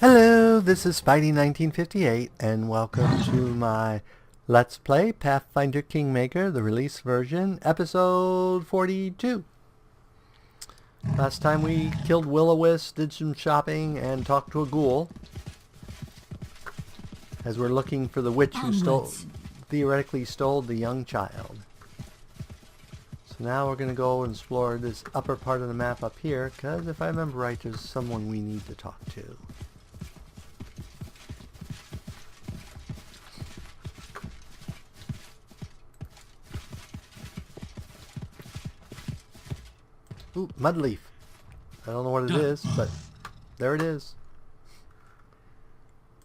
Hello, this is Spidey1958, and welcome to my Let's Play Pathfinder Kingmaker, the release version, episode 42. Last time we killed Will-O-Wisp, did some shopping, and talked to a ghoul. As we're looking for the witch who theoretically stole the young child. So now we're going to go and explore this upper part of the map up here, because if I remember right, there's someone we need to talk to. Ooh, mudleaf. I don't know what it is, but there it is.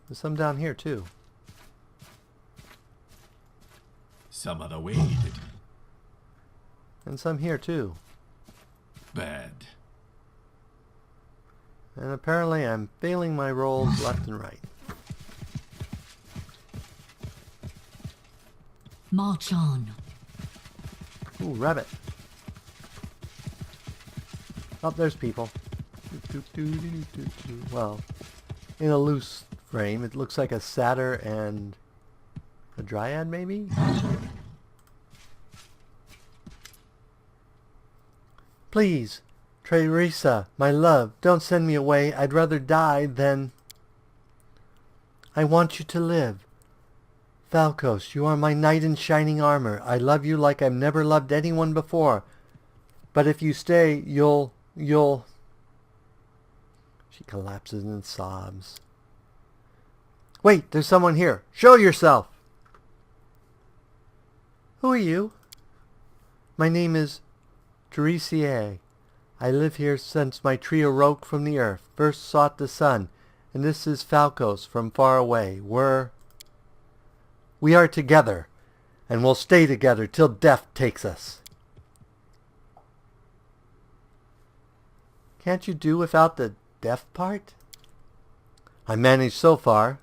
There's some down here too. Some other way, did you? And some here too. Bad. And apparently I'm failing my rolls left and right. March on. Ooh, rabbit. Oh, there's people. Well, in a loose frame, it looks like a satyr and a dryad, maybe? Please, Teresa, my love, don't send me away. I'd rather die than... I want you to live. Falcos, you are my knight in shining armor. I love you like I've never loved anyone before. But if you stay, you'll... She collapses and sobs. Wait, there's someone here. Show yourself. Who are you? My name is Teresa. I live here since my tree awoke from the earth, first sought the sun, and this is Falcos from far away. We are together, and we'll stay together till death takes us. Can't you do without the death part? I managed so far.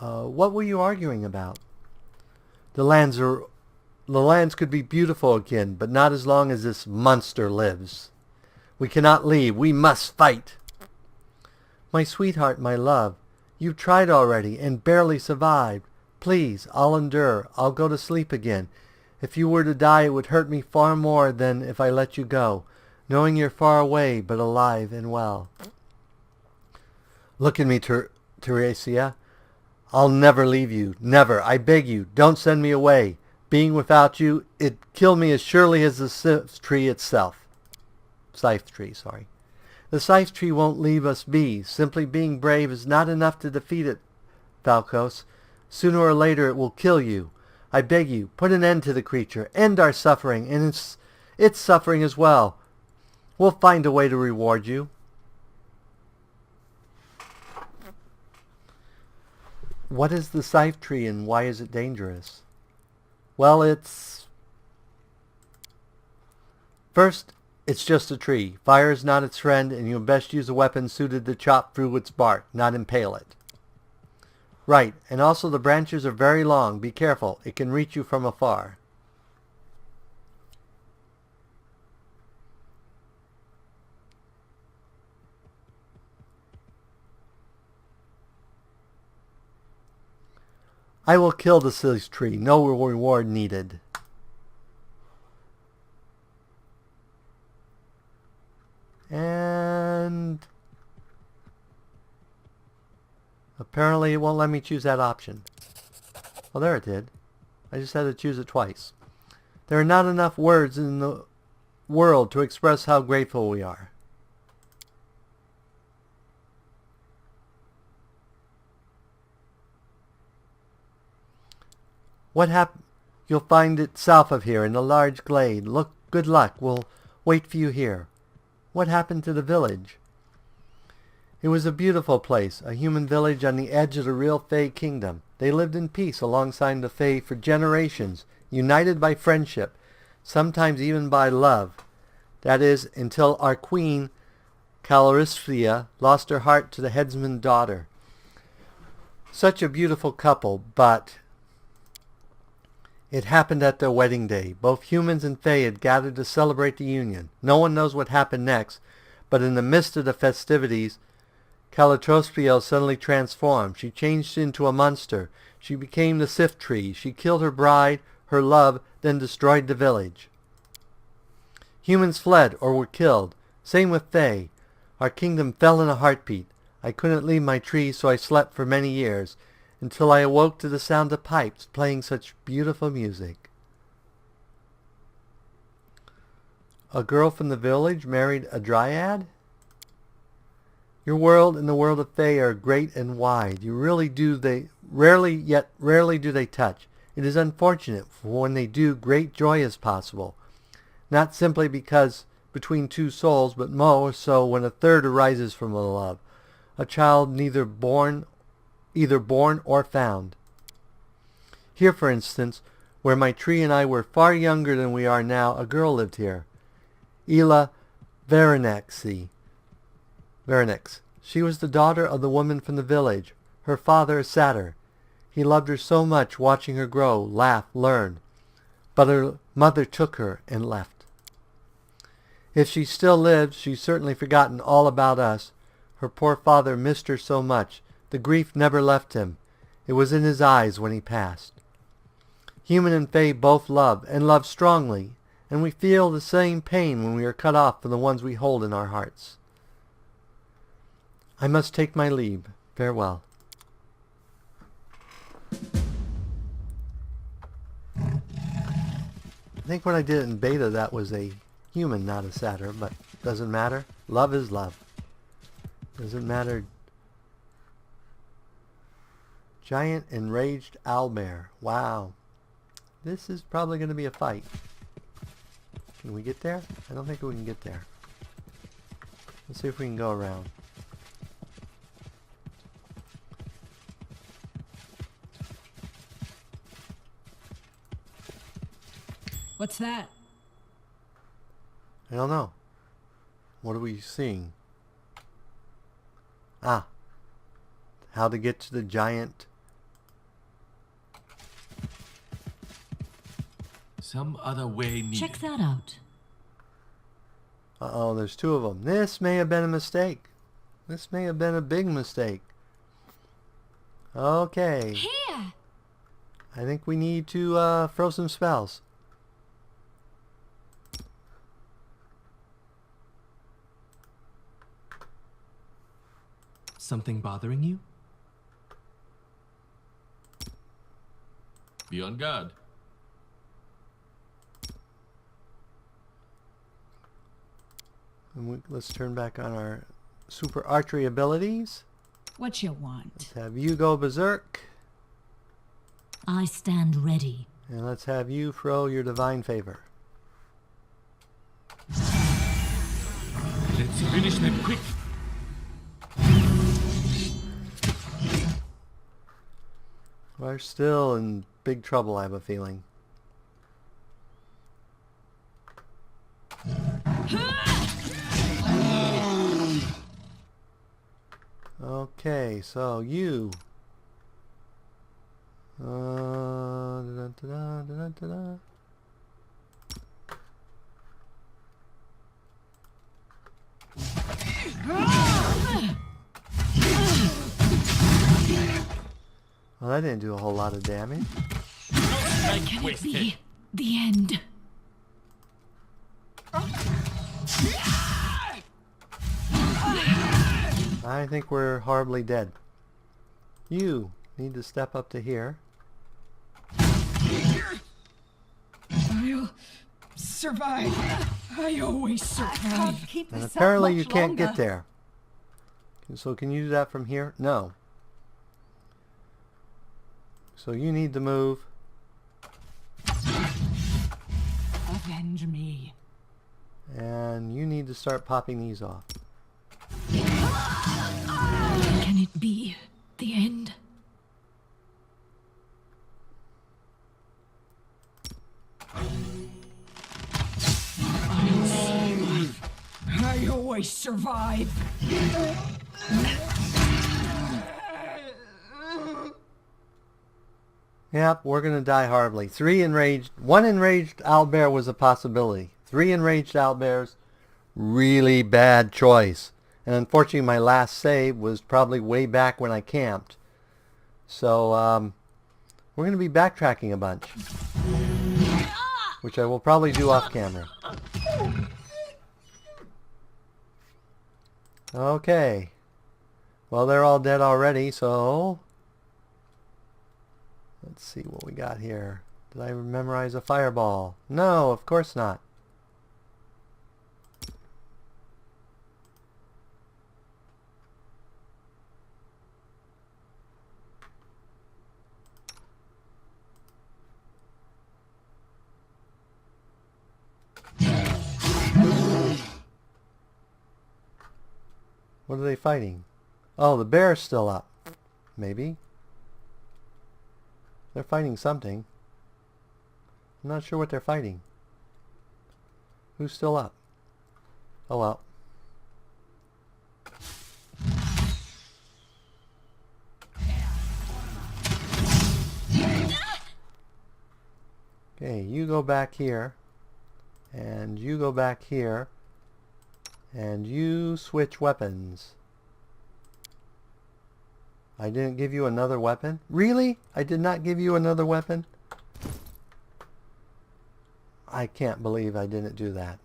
What were you arguing about? The lands could be beautiful again, but not as long as this monster lives. We cannot leave. We must fight. My sweetheart, my love, you've tried already and barely survived. Please, I'll endure. I'll go to sleep again. If you were to die, it would hurt me far more than if I let you go, knowing you're far away but alive and well. Look at me, Teresa. I'll never leave you. Never. I beg you, don't send me away. Being without you, it'd kill me as surely as the scythe tree itself. Scythe tree, sorry. The scythe tree won't leave us be. Simply being brave is not enough to defeat it, Falcos. Sooner or later it will kill you. I beg you, put an end to the creature. End our suffering, and its suffering as well. We'll find a way to reward you. What is the scythe tree and why is it dangerous? Well, First, it's just a tree. Fire is not its friend, and you'll best use a weapon suited to chop through its bark, not impale it. Right, and also the branches are very long. Be careful. It can reach you from afar. I will kill the scythe tree. No reward needed. And apparently it won't let me choose that option. Well, there it did. I just had to choose it twice. There are not enough words in the world to express how grateful we are. What happened? You'll find it south of here in a large glade. Look, good luck. We'll wait for you here. What happened to the village? It was a beautiful place, a human village on the edge of the real Fey kingdom. They lived in peace alongside the Fey for generations, united by friendship, sometimes even by love. That is, until our queen, Calorithia, lost her heart to the headsman's daughter. Such a beautiful couple, but... It happened at their wedding day. Both humans and Fae had gathered to celebrate the union. No one knows what happened next, but in the midst of the festivities, Calatrospio suddenly transformed. She changed into a monster. She became the Sif Tree. She killed her bride, her love, then destroyed the village. Humans fled or were killed. Same with Fae. Our kingdom fell in a heartbeat. I couldn't leave my tree, so I slept for many years, until I awoke to the sound of pipes playing such beautiful music. A girl from the village married a dryad? Your world and the world of Fae are great and wide. Rarely do they touch. It is unfortunate, for when they do, great joy is possible. Not simply because between two souls, but more so when a third arises from a love. A child either born or found. Here, for instance, where my tree and I were far younger than we are now, a girl lived here. Ela Veronexi. She was the daughter of the woman from the village. Her father, a satyr. He loved her so much, watching her grow, laugh, learn. But her mother took her and left. If she still lives, she's certainly forgotten all about us. Her poor father missed her so much. The grief never left him. It was in his eyes when he passed. Human and Fae both love, and love strongly, and we feel the same pain when we are cut off from the ones we hold in our hearts. I must take my leave. Farewell. I think when I did it in beta, that was a human, not a satyr, but doesn't matter. Love is love. Doesn't matter. Giant Enraged Owlbear. Wow. This is probably going to be a fight. Can we get there? I don't think we can get there. Let's see if we can go around. What's that? I don't know. What are we seeing? Ah. How to get to the giant. Some other way needed. Check that out. Uh-oh, there's two of them. This may have been a mistake. This may have been a big mistake. Okay. Here! I think we need to throw some spells. Something bothering you? Be on guard. And let's turn back on our super archery abilities. What you want? Let's have you go berserk. I stand ready. And let's have you throw your divine favor. Let's finish them quick. We're still in big trouble, I have a feeling. Okay, so you. Da-da-da-da-da-da. Well, that didn't do a whole lot of damage. Can it be the end? I think we're horribly dead. You need to step up to here. I'll survive. I always survive. And apparently you can't get there. So can you do that from here? No. So you need to move. Avenge me. And you need to start popping these off. Can it be the end? I always survive. Yep, we're going to die horribly. 1 enraged owlbear was a possibility. 3 enraged owlbears, really bad choice. And unfortunately, my last save was probably way back when I camped. So we're going to be backtracking a bunch, which I will probably do off camera. Okay. Well, they're all dead already, so let's see what we got here. Did I memorize a fireball? No, of course not. What are they fighting? Oh, the bear's still up. Maybe. They're fighting something. I'm not sure what they're fighting. Who's still up? Oh well. Okay, you go back here. And you go back here. And you switch weapons. I didn't give you another weapon? Really? I did not give you another weapon? I can't believe I didn't do that.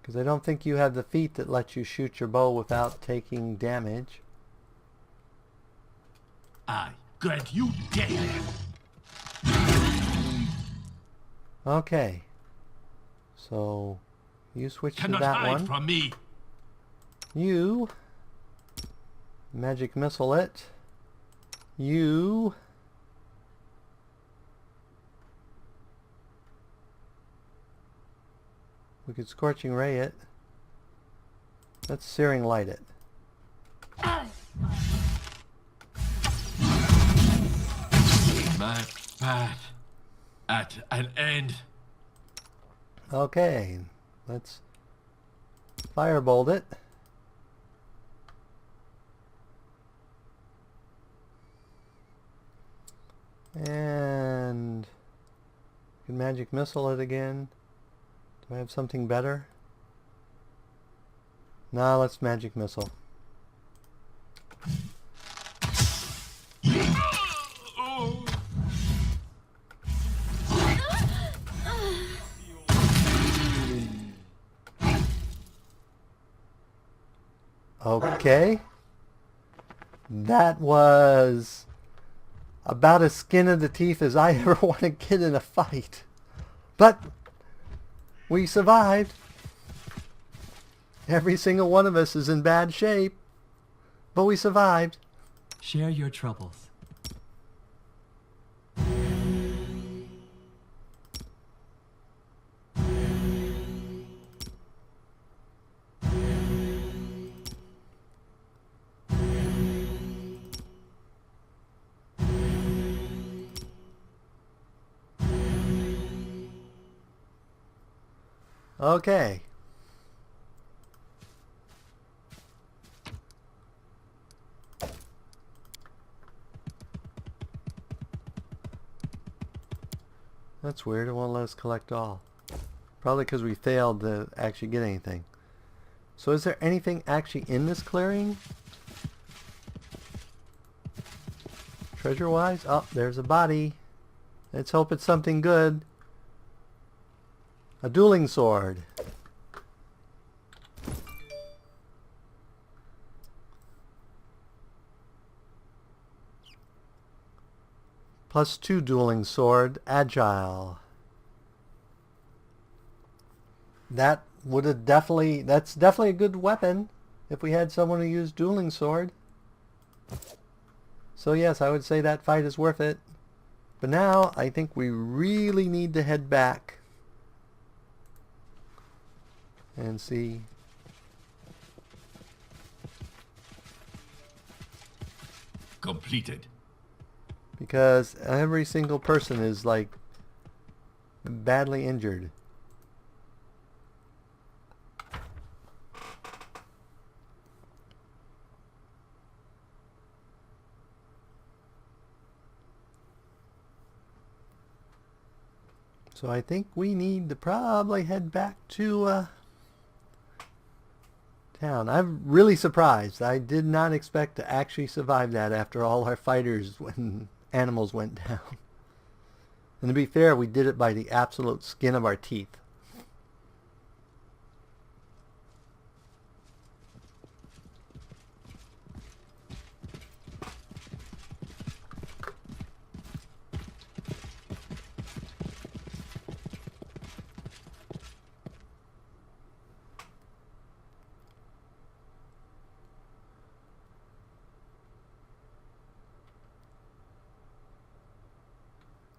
Because I don't think you have the feat that lets you shoot your bow without taking damage. I grant you death. Okay. So, you switch to Cannot that hide one. from me. You magic missile it. You we could scorching ray it. Let's searing light it. My path at an end. Okay, let's firebolt it. And you can magic missile it again. Do I have something better? Nah, let's magic missile. Okay. That was about as skin of the teeth as I ever want to get in a fight. But we survived. Every single one of us is in bad shape. But we survived. Share your troubles. Okay. That's weird. It won't let us collect all. Probably because we failed to actually get anything. So is there anything actually in this clearing? Treasure-wise? Oh, there's a body. Let's hope it's something good. A dueling sword. +2 dueling sword, agile. That would have definitely, that's definitely a good weapon if we had someone who used dueling sword. So yes, I would say that fight is worth it. But now I think we really need to head back and see. Completed. Because every single person is like badly injured. So I think we need to probably head back to town. I'm really surprised. I did not expect to actually survive that after all our fighters when animals went down. And to be fair, we did it by the absolute skin of our teeth.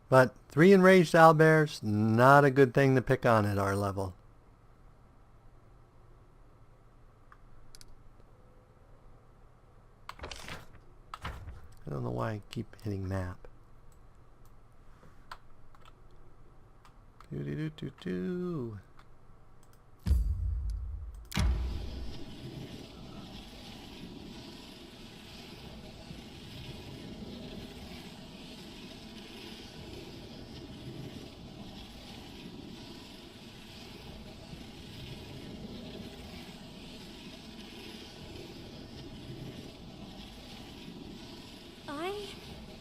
But 3 enraged owlbears, not a good thing to pick on at our level. I don't know why I keep hitting map. Doo-doo-doo-doo-doo.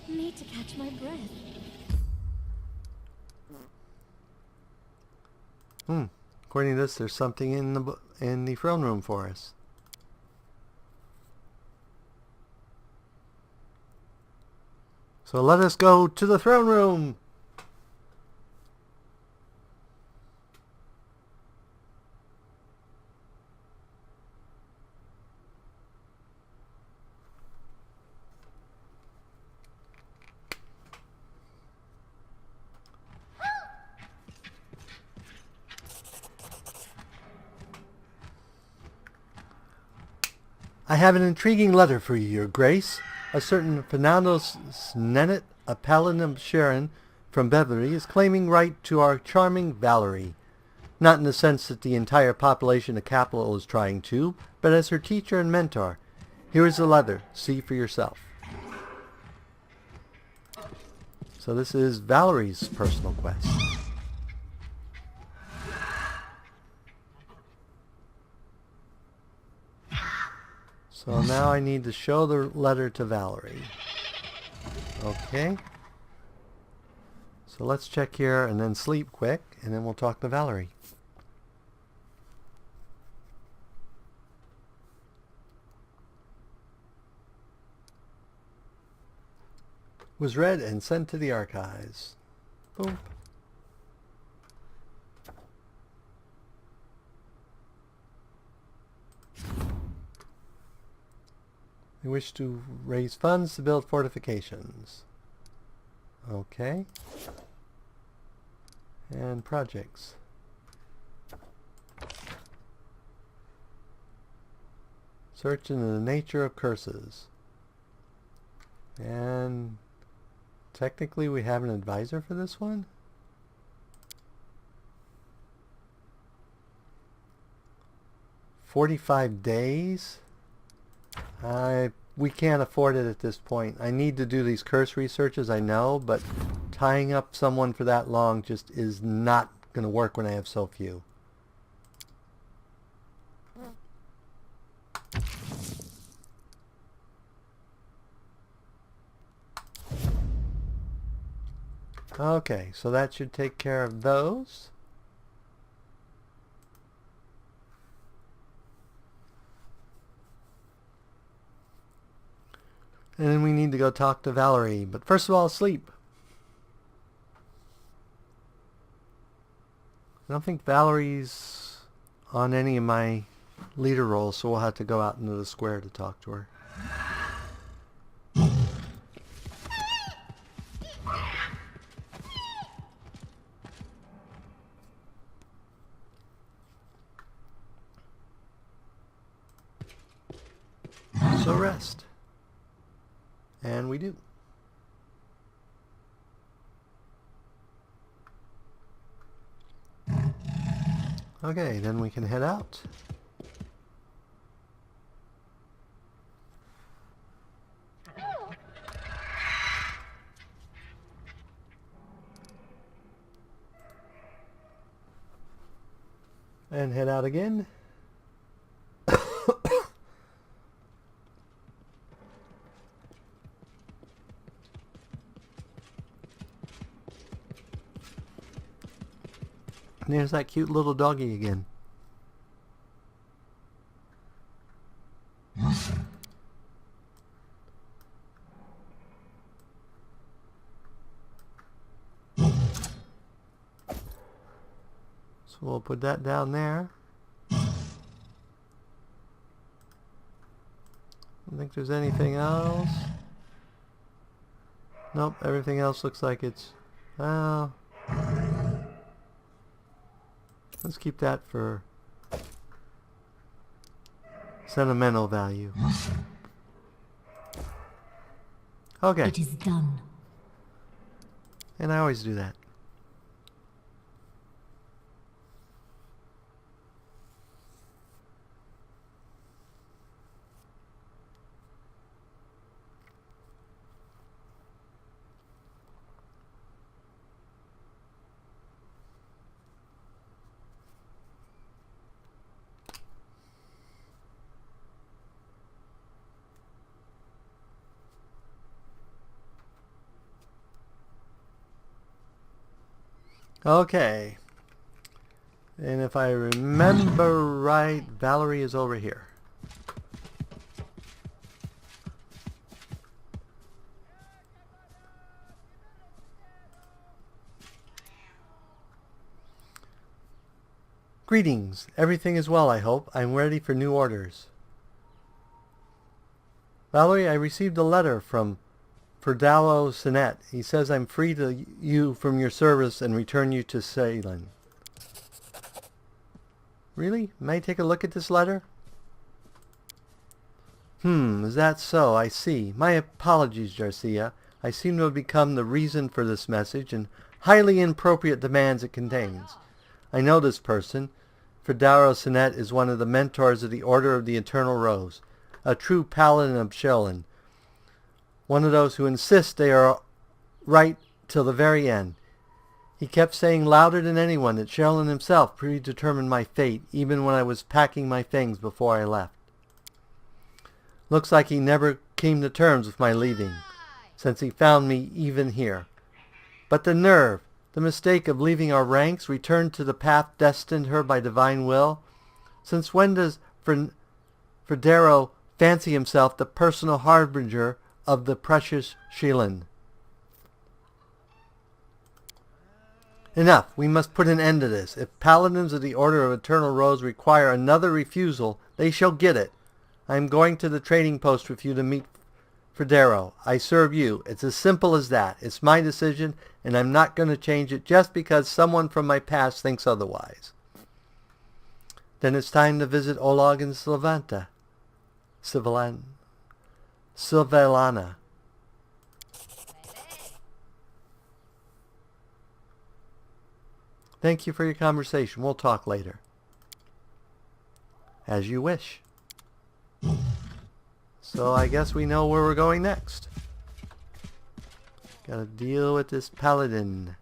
I need to catch my breath. According to this, there's something in the throne room for us. So let us go to the throne room. I have an intriguing letter for you, Your Grace. A certain Fernando Snenet, a paladin of Sharon from Valerie, is claiming right to our charming Valerie. Not in the sense that the entire population of capital is trying to, but as her teacher and mentor. Here is the letter. See for yourself. So this is Valerie's personal quest. So now I need to show the letter to Valerie. Okay. So let's check here and then sleep quick, and then we'll talk to Valerie. Was read and sent to the archives. Boom. We wish to raise funds to build fortifications. Okay. And projects. Search into the nature of curses. And technically we have an advisor for this one. $45 days. We can't afford it at this point. I need to do these curse researches, I know, but tying up someone for that long just is not going to work when I have so few. Okay, so that should take care of those. And then we need to go talk to Valerie. But first of all, sleep. I don't think Valerie's on any of my leader roles, so we'll have to go out into the square to talk to her. So rest. And we do. Okay, then we can head out. And head out again. And there's that cute little doggy again. So we'll put that down there. I don't think there's anything else. Nope, everything else looks like it's... well, let's keep that for sentimental value. Okay. It is done. And I always do that. Okay. And if I remember right, Valerie is over here. Greetings. Everything is well, I hope. I'm ready for new orders. Valerie, I received a letter from Ferdalo Sinet. He says I'm free to you from your service and return you to Ceylon. Really? May I take a look at this letter? Is that so? I see. My apologies, Jarcia. I seem to have become the reason for this message and highly inappropriate demands it contains. I know this person. Ferdalo Sinet is one of the mentors of the Order of the Eternal Rose, a true paladin of Ceylon. One of those who insist they are right till the very end. He kept saying louder than anyone that Ceylon himself predetermined my fate, even when I was packing my things before I left. Looks like he never came to terms with my leaving, since he found me even here. But the nerve, the mistake of leaving our ranks, returned to the path destined her by divine will. Since when does Ferdaro fancy himself the personal harbinger of the precious Ceylon? Enough. We must put an end to this. If paladins of the Order of Eternal Rose require another refusal, they shall get it. I am going to the trading post with you to meet Ferdaro. I serve you. It's as simple as that. It's my decision, and I'm not going to change it just because someone from my past thinks otherwise. Then it's time to visit Oleg and Sylvelana. Thank you for your conversation. We'll talk later. As you wish. So I guess we know where we're going next. Gotta deal with this paladin.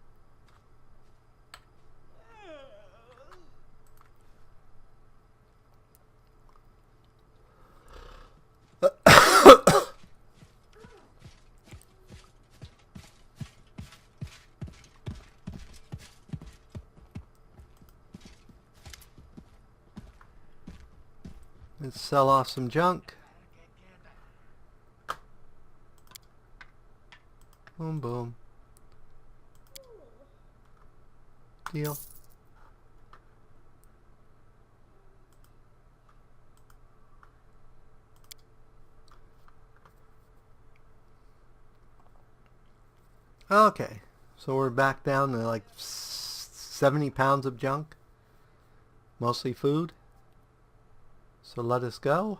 Let's sell off some junk. Boom, boom. Deal. Okay, so we're back down to like 70 pounds of junk. Mostly food. So let us go.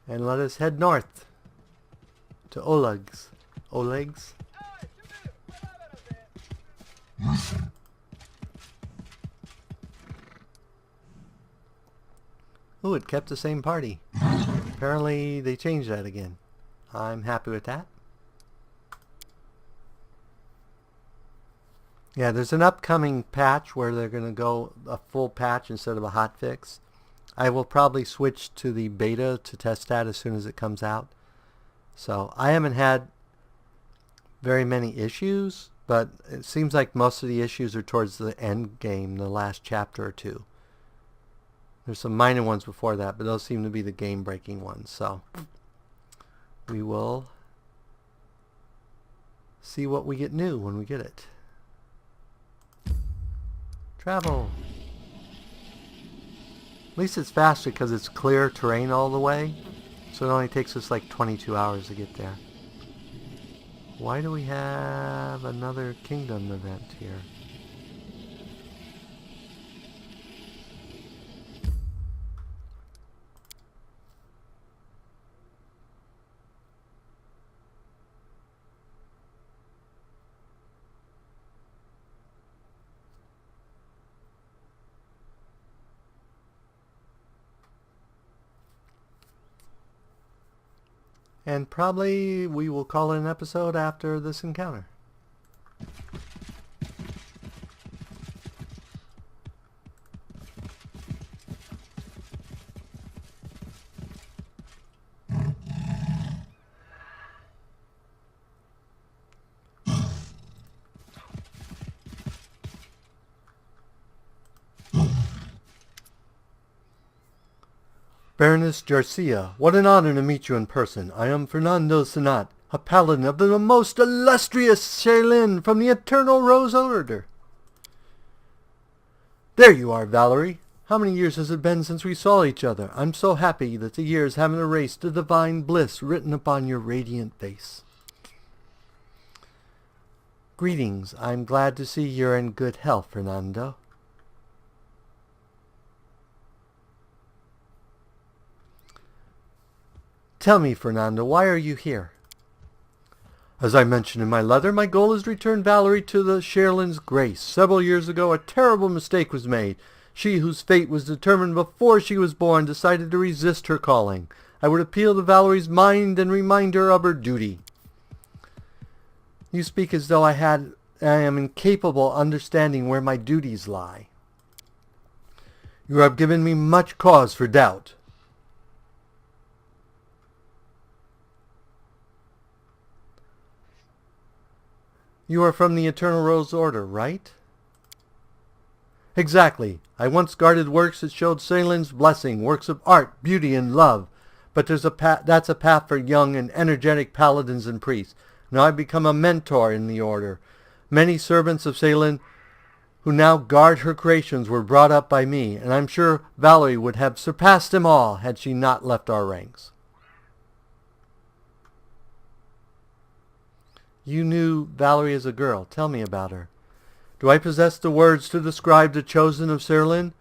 And let us head north to Oleg's. Oleg's? Ooh, it kept the same party. Apparently they changed that again. I'm happy with that. Yeah, there's an upcoming patch where they're going to go a full patch instead of a hot fix. I will probably switch to the beta to test that as soon as it comes out. So I haven't had very many issues, but it seems like most of the issues are towards the end game, the last chapter or two. There's some minor ones before that, but those seem to be the game-breaking ones. So we will see what we get new when we get it. Travel. At least it's faster because it's clear terrain all the way. So it only takes us like 22 hours to get there. Why do we have another kingdom event here? And probably we will call it an episode after this encounter. Baroness Garcia, what an honor to meet you in person. I am Fernando Sanat, a paladin of the most illustrious Shaolin from the Eternal Rose Order. There you are, Valerie. How many years has it been since we saw each other? I'm so happy that the years haven't erased the divine bliss written upon your radiant face. Greetings. I'm glad to see you're in good health, Fernando. Tell me, Fernando, why are you here? As I mentioned in my letter, my goal is to return Valerie to the Shaolin's grace. Several years ago, a terrible mistake was made. She, whose fate was determined before she was born, decided to resist her calling. I would appeal to Valerie's mind and remind her of her duty. You speak as though I am incapable of understanding where my duties lie. You have given me much cause for doubt. You are from the Eternal Rose Order, right? Exactly. I once guarded works that showed Saelin's blessing, works of art, beauty, and love. But that's a path for young and energetic paladins and priests. Now I've become a mentor in the order. Many servants of Saelin who now guard her creations were brought up by me, and I'm sure Valerie would have surpassed them all had she not left our ranks. You knew Valerie as a girl. Tell me about her. Do I possess the words to describe the chosen of Saelin?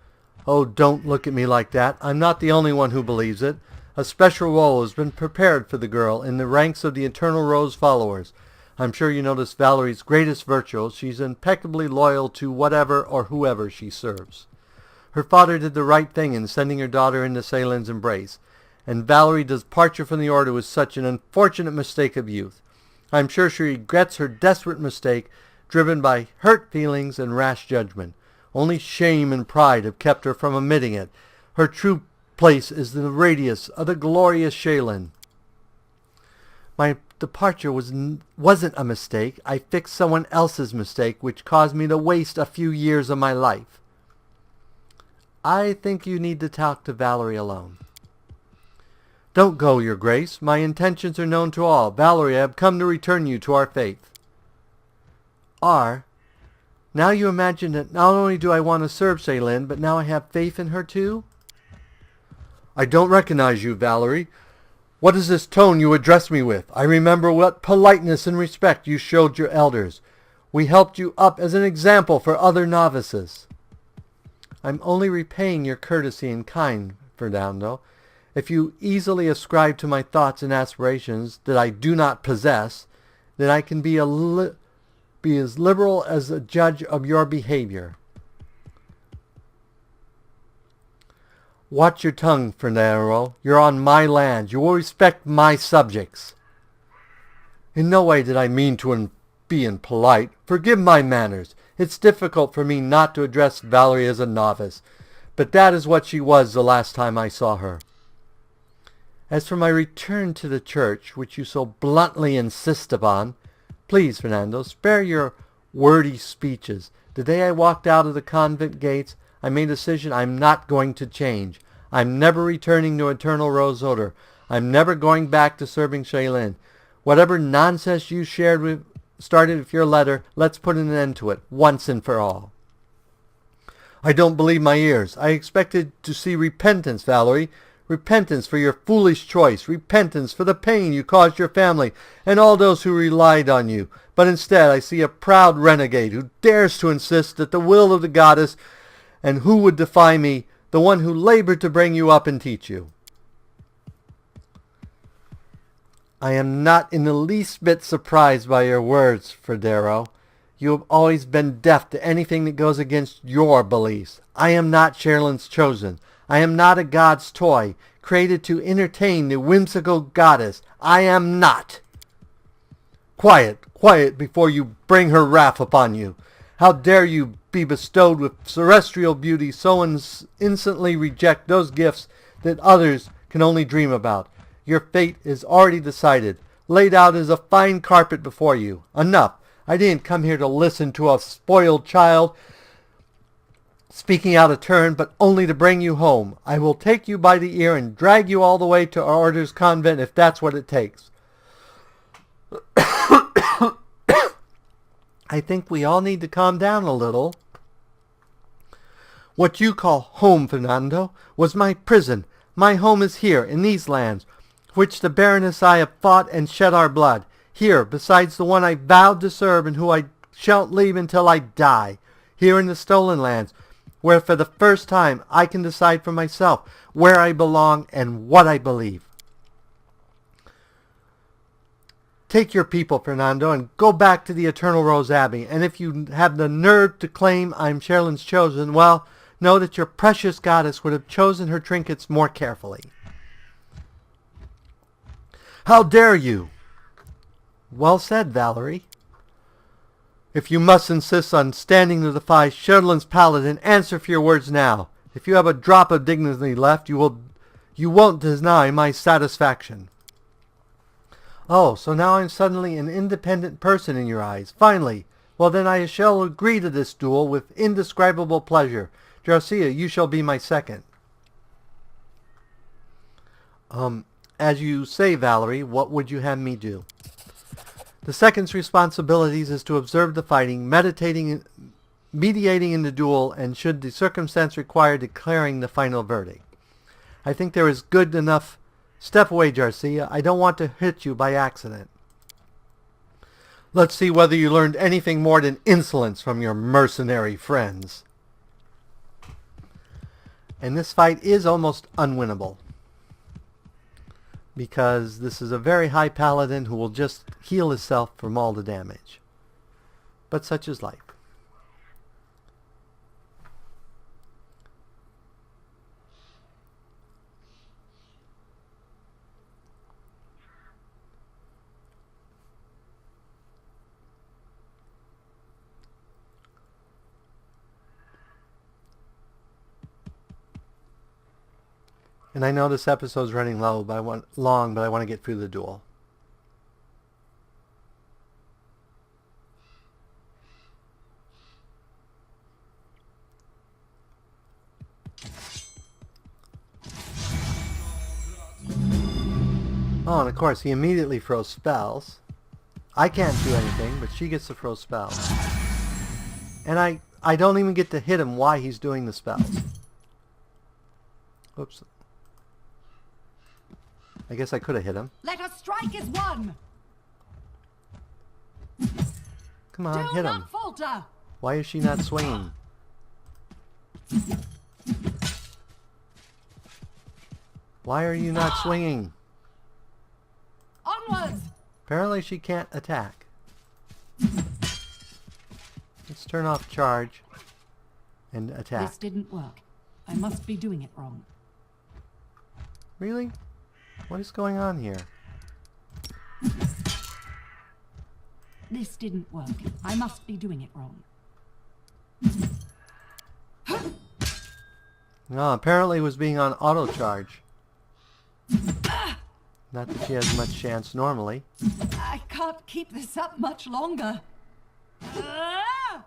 Oh, don't look at me like that. I'm not the only one who believes it. A special role has been prepared for the girl in the ranks of the Eternal Rose followers. I'm sure you noticed Valerie's greatest virtue. She's impeccably loyal to whatever or whoever she serves. Her father did the right thing in sending her daughter into Saelin's embrace, and Valerie's departure from the order was such an unfortunate mistake of youth. I'm sure she regrets her desperate mistake, driven by hurt feelings and rash judgment. Only shame and pride have kept her from admitting it. Her true place is the radius of the glorious Shaolin. My departure wasn't a mistake. I fixed someone else's mistake, which caused me to waste a few years of my life. I think you need to talk to Valerie alone. Don't go, Your Grace. My intentions are known to all. Valerie, I have come to return you to our faith. Now you imagine that not only do I want to serve Shaolin, but now I have faith in her too? I don't recognize you, Valerie. What is this tone you address me with? I remember what politeness and respect you showed your elders. We helped you up as an example for other novices. I'm only repaying your courtesy in kind, Fernando. If you easily ascribe to my thoughts and aspirations that I do not possess, then I can be as liberal as a judge of your behavior. Watch your tongue, Fernando. You're on my land. You will respect my subjects. In no way did I mean to be impolite. Forgive my manners. It's difficult for me not to address Valerie as a novice, but that is what she was the last time I saw her. As for my return to the church, which you so bluntly insist upon, please, Fernando, spare your wordy speeches. The day I walked out of the convent gates, I made a decision I'm not going to change. I'm never returning to Eternal Rose Odor. I'm never going back to serving Shaylin. Whatever nonsense you started with your letter, let's put an end to it, once and for all. I don't believe my ears. I expected to see repentance, Valerie. Repentance for your foolish choice. Repentance for the pain you caused your family and all those who relied on you. But instead I see a proud renegade who dares to insist that the will of the goddess, and who would defy me, the one who labored to bring you up and teach you. I am not in the least bit surprised by your words, Fernando. You have always been deaf to anything that goes against your beliefs. I am not Sherilyn's chosen. I am not a god's toy, created to entertain the whimsical goddess. I am not. Quiet, quiet, before you bring her wrath upon you. How dare you be bestowed with celestial beauty, so instantly reject those gifts that others can only dream about. Your fate is already decided, laid out as a fine carpet before you. Enough. I didn't come here to listen to a spoiled child speaking out of turn, but only to bring you home. I will take you by the ear and drag you all the way to our order's convent if that's what it takes. I think we all need to calm down a little. What you call home, Fernando, was my prison. My home is here, in these lands, which the Baroness and I have fought and shed our blood. Here, besides the one I vowed to serve and who I shan't leave until I die. Here in the Stolen Lands, where for the first time I can decide for myself where I belong and what I believe. Take your people, Fernando, and go back to the Eternal Rose Abbey. And if you have the nerve to claim I'm Sherilyn's chosen, well, know that your precious goddess would have chosen her trinkets more carefully. How dare you? Well said, Valerie. If you must insist on standing to defy Sherilyn's paladin, answer for your words now. If you have a drop of dignity left, you won't deny my satisfaction. Oh, so now I'm suddenly an independent person in your eyes. Finally. Well, then I shall agree to this duel with indescribable pleasure. Garcia, you shall be my second. As you say, Valerie, what would you have me do? The second's responsibilities is to observe the fighting, mediating in the duel, and should the circumstance require, declaring the final verdict. I think there is good enough. Step away, Garcia. I don't want to hit you by accident. Let's see whether you learned anything more than insolence from your mercenary friends. And this fight is almost unwinnable, because this is a very high paladin who will just heal himself from all the damage. But such is life. And I know this episode's running long, but I want to get through the duel. Oh, and of course, he immediately throws spells. I can't do anything, but she gets to throw spells. And I don't even get to hit him while he's doing the spells. Oops. I guess I could have hit him. Let us strike as one. Come on, hit him. Do not falter. Why is she not swinging? Why are you not swinging? Onwards. Apparently she can't attack. Let's turn off charge and attack. This didn't work. I must be doing it wrong. Really? What is going on here? This didn't work. I must be doing it wrong. No, apparently it was being on auto charge. Not that she has much chance normally. I can't keep this up much longer. Ah!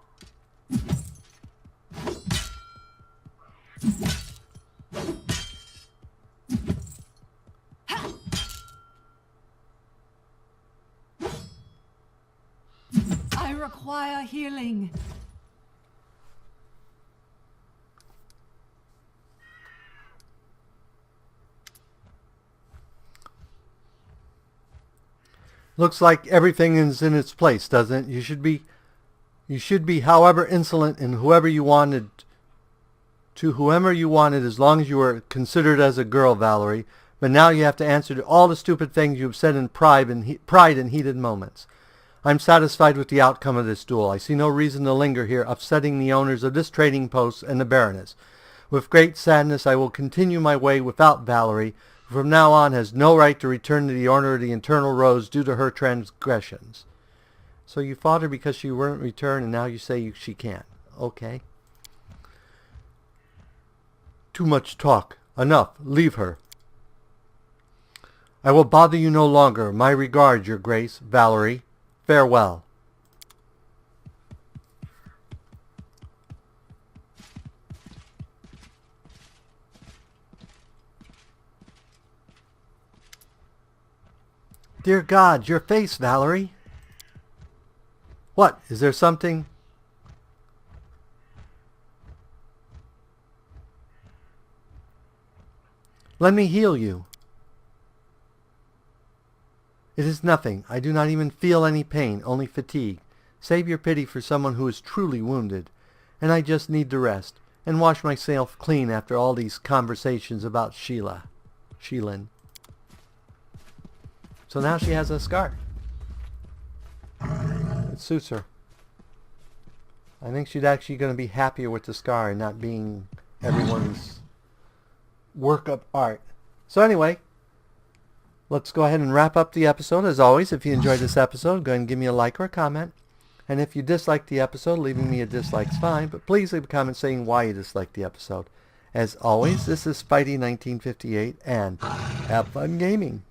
I require healing. Looks like everything is in its place, doesn't it? You should be however insolent and whoever you wanted as long as you were considered as a girl, Valerie. But now you have to answer to all the stupid things you've said in pride and heated moments. I'm satisfied with the outcome of this duel. I see no reason to linger here, upsetting the owners of this trading post and the Baroness. With great sadness, I will continue my way without Valerie, who from now on has no right to return to the Order of the Eternal Rose due to her transgressions. So you fought her because she wouldn't return, and now you say she can't. Okay. Too much talk. Enough. Leave her. I will bother you no longer. My regards, Your Grace, Valerie. Farewell. Dear God, your face, Valerie. What? Is there something? Let me heal you. It is nothing. I do not even feel any pain, only fatigue. Save your pity for someone who is truly wounded. And I just need to rest and wash myself clean after all these conversations about Sheelin. So now she has a scar. It suits her. I think she's actually going to be happier with the scar and not being everyone's work of art. So anyway, let's go ahead and wrap up the episode. As always, if you enjoyed this episode, go ahead and give me a like or a comment. And if you disliked the episode, leaving me a dislike is fine, but please leave a comment saying why you disliked the episode. As always, this is Spidey1958, and have fun gaming.